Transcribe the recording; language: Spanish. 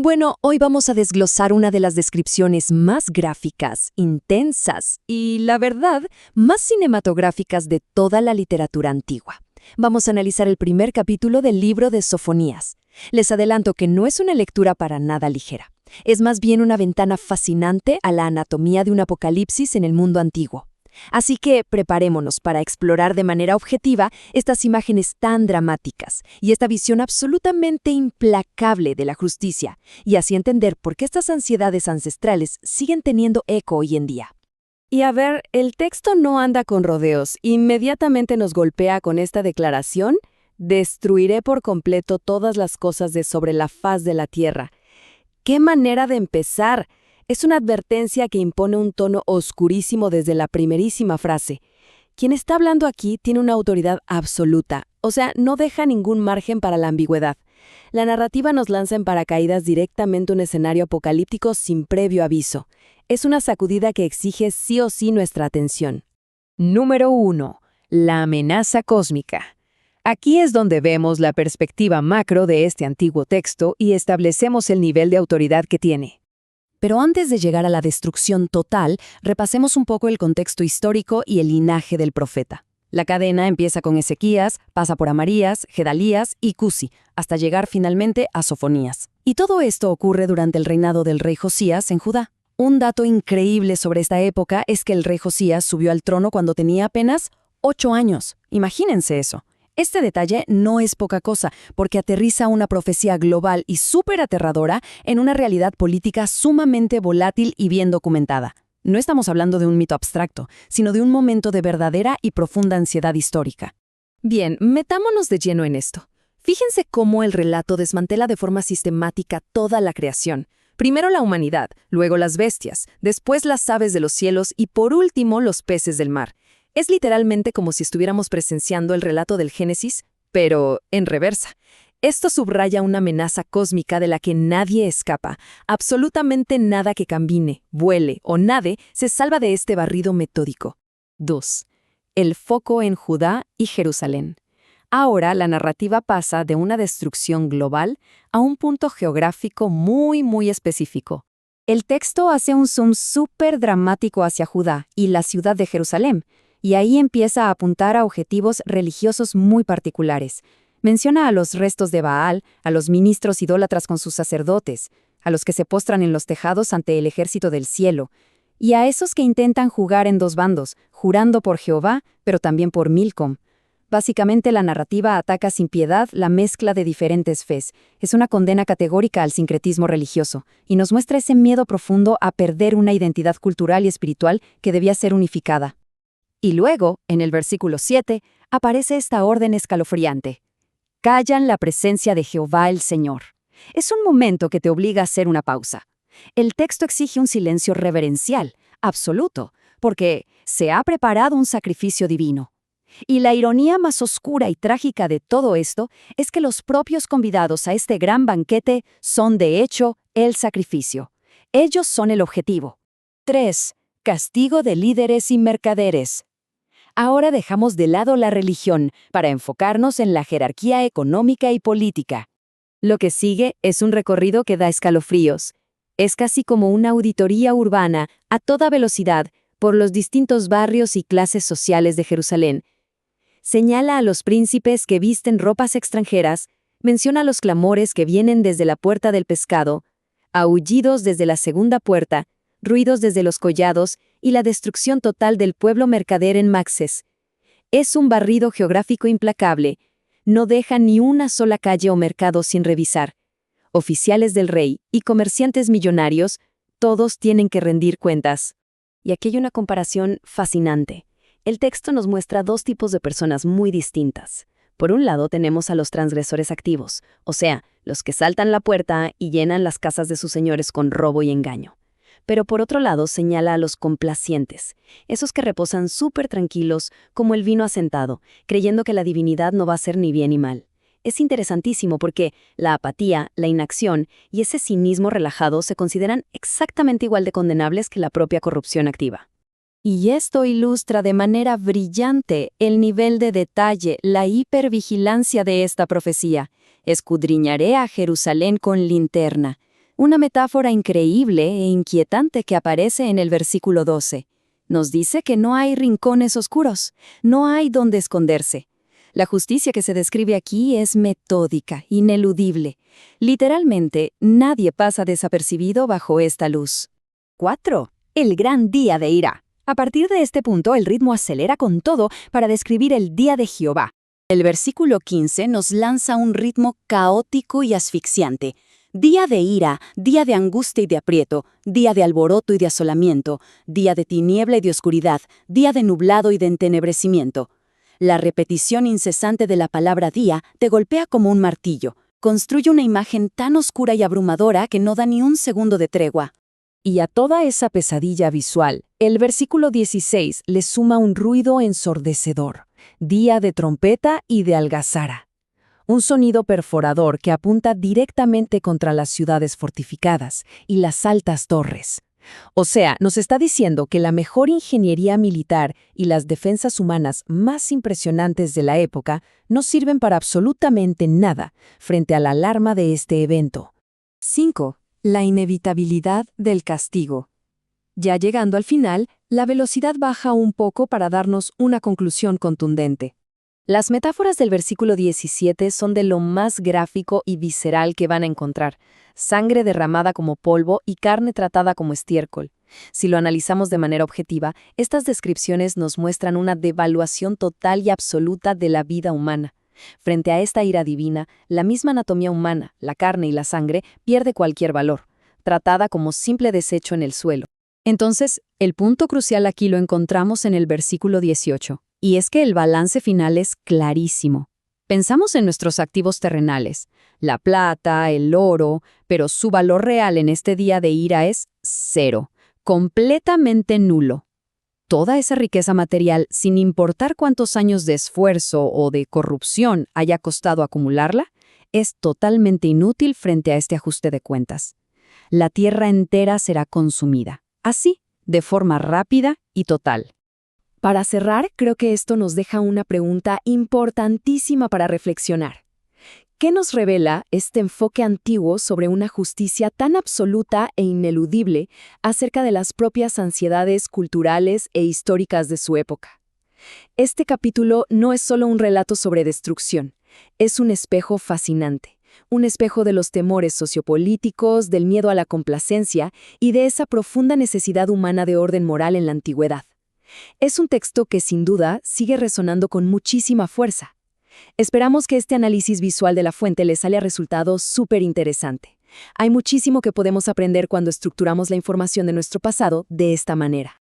Bueno, hoy vamos a desglosar una de las descripciones más gráficas, intensas y, la verdad, más cinematográficas de toda la literatura antigua. Vamos a analizar el primer capítulo del libro de Sofonías. Les adelanto que no es una lectura para nada ligera. Es más bien una ventana fascinante a la anatomía de un apocalipsis en el mundo antiguo. Así que preparémonos para explorar de manera objetiva estas imágenes tan dramáticas y esta visión absolutamente implacable de la justicia, y así entender por qué estas ansiedades ancestrales siguen teniendo eco hoy en día. Y a ver, el texto no anda con rodeos, inmediatamente nos golpea con esta declaración: destruiré por completo todas las cosas de sobre la faz de la tierra. ¡Qué manera de empezar! Es una advertencia que impone un tono oscurísimo desde la primerísima frase. Quien está hablando aquí tiene una autoridad absoluta, o sea, no deja ningún margen para la ambigüedad. La narrativa nos lanza en paracaídas directamente a un escenario apocalíptico sin previo aviso. Es una sacudida que exige sí o sí nuestra atención. Número 1. La amenaza cósmica. Aquí es donde vemos la perspectiva macro de este antiguo texto y establecemos el nivel de autoridad que tiene. Pero antes de llegar a la destrucción total, repasemos un poco el contexto histórico y el linaje del profeta. La cadena empieza con Ezequías, pasa por Amarías, Gedalías y Cusi, hasta llegar finalmente a Sofonías. Y todo esto ocurre durante el reinado del rey Josías en Judá. Un dato increíble sobre esta época es que el rey Josías subió al trono cuando tenía apenas 8 años. Imagínense eso. Este detalle no es poca cosa, porque aterriza una profecía global y súper aterradora en una realidad política sumamente volátil y bien documentada. No estamos hablando de un mito abstracto, sino de un momento de verdadera y profunda ansiedad histórica. Bien, metámonos de lleno en esto. Fíjense cómo el relato desmantela de forma sistemática toda la creación. Primero la humanidad, luego las bestias, después las aves de los cielos y por último los peces del mar. Es literalmente como si estuviéramos presenciando el relato del Génesis, pero en reversa. Esto subraya una amenaza cósmica de la que nadie escapa. Absolutamente nada que camine, vuele o nade se salva de este barrido metódico. 2. El foco en Judá y Jerusalén. Ahora la narrativa pasa de una destrucción global a un punto geográfico muy específico. El texto hace un zoom súper dramático hacia Judá y la ciudad de Jerusalén, y ahí empieza a apuntar a objetivos religiosos muy particulares. Menciona a los restos de Baal, a los ministros idólatras con sus sacerdotes, a los que se postran en los tejados ante el ejército del cielo, y a esos que intentan jugar en dos bandos, jurando por Jehová, pero también por Milcom. Básicamente la narrativa ataca sin piedad la mezcla de diferentes fes. Es una condena categórica al sincretismo religioso, y nos muestra ese miedo profundo a perder una identidad cultural y espiritual que debía ser unificada. Y luego, en el versículo 7, aparece esta orden escalofriante. Callan la presencia de Jehová el Señor. Es un momento que te obliga a hacer una pausa. El texto exige un silencio reverencial, absoluto, porque se ha preparado un sacrificio divino. Y la ironía más oscura y trágica de todo esto es que los propios convidados a este gran banquete son, de hecho, el sacrificio. Ellos son el objetivo. 3. Castigo de líderes y mercaderes. Ahora dejamos de lado la religión para enfocarnos en la jerarquía económica y política. Lo que sigue es un recorrido que da escalofríos. Es casi como una auditoría urbana a toda velocidad por los distintos barrios y clases sociales de Jerusalén. Señala a los príncipes que visten ropas extranjeras, menciona los clamores que vienen desde la puerta del pescado, aullidos desde la segunda puerta, ruidos desde los collados y la destrucción total del pueblo mercader en Maxes. Es un barrido geográfico implacable. No deja ni una sola calle o mercado sin revisar. Oficiales del rey y comerciantes millonarios, todos tienen que rendir cuentas. Y aquí hay una comparación fascinante. El texto nos muestra dos tipos de personas muy distintas. Por un lado tenemos a los transgresores activos, o sea, los que saltan la puerta y llenan las casas de sus señores con robo y engaño. Pero por otro lado señala a los complacientes, esos que reposan súper tranquilos como el vino asentado, creyendo que la divinidad no va a hacer ni bien ni mal. Es interesantísimo porque la apatía, la inacción y ese cinismo relajado se consideran exactamente igual de condenables que la propia corrupción activa. Y esto ilustra de manera brillante el nivel de detalle, la hipervigilancia de esta profecía. Escudriñaré a Jerusalén con linterna. Una metáfora increíble e inquietante que aparece en el versículo 12. Nos dice que no hay rincones oscuros, no hay donde esconderse. La justicia que se describe aquí es metódica, ineludible. Literalmente, nadie pasa desapercibido bajo esta luz. 4. El gran día de ira. A partir de este punto, el ritmo acelera con todo para describir el día de Jehová. El versículo 15 nos lanza un ritmo caótico y asfixiante. Día de ira, día de angustia y de aprieto, día de alboroto y de asolamiento, día de tiniebla y de oscuridad, día de nublado y de entenebrecimiento. La repetición incesante de la palabra día te golpea como un martillo. Construye una imagen tan oscura y abrumadora que no da ni un segundo de tregua. Y a toda esa pesadilla visual, el versículo 16 le suma un ruido ensordecedor, día de trompeta y de algazara. Un sonido perforador que apunta directamente contra las ciudades fortificadas y las altas torres. O sea, nos está diciendo que la mejor ingeniería militar y las defensas humanas más impresionantes de la época no sirven para absolutamente nada frente a la alarma de este evento. 5. La inevitabilidad del castigo. Ya llegando al final, la velocidad baja un poco para darnos una conclusión contundente. Las metáforas del versículo 17 son de lo más gráfico y visceral que van a encontrar. Sangre derramada como polvo y carne tratada como estiércol. Si lo analizamos de manera objetiva, estas descripciones nos muestran una devaluación total y absoluta de la vida humana. Frente a esta ira divina, la misma anatomía humana, la carne y la sangre, pierde cualquier valor, tratada como simple desecho en el suelo. Entonces, el punto crucial aquí lo encontramos en el versículo 18. Y es que el balance final es clarísimo. Pensamos en nuestros activos terrenales, la plata, el oro, pero su valor real en este día de ira es 0, completamente nulo. Toda esa riqueza material, sin importar cuántos años de esfuerzo o de corrupción haya costado acumularla, es totalmente inútil frente a este ajuste de cuentas. La tierra entera será consumida, así, de forma rápida y total. Para cerrar, creo que esto nos deja una pregunta importantísima para reflexionar. ¿Qué nos revela este enfoque antiguo sobre una justicia tan absoluta e ineludible acerca de las propias ansiedades culturales e históricas de su época? Este capítulo no es solo un relato sobre destrucción, es un espejo fascinante, un espejo de los temores sociopolíticos, del miedo a la complacencia y de esa profunda necesidad humana de orden moral en la antigüedad. Es un texto que sin duda sigue resonando con muchísima fuerza. Esperamos que este análisis visual de la fuente les haya resultado súper interesante. Hay muchísimo que podemos aprender cuando estructuramos la información de nuestro pasado de esta manera.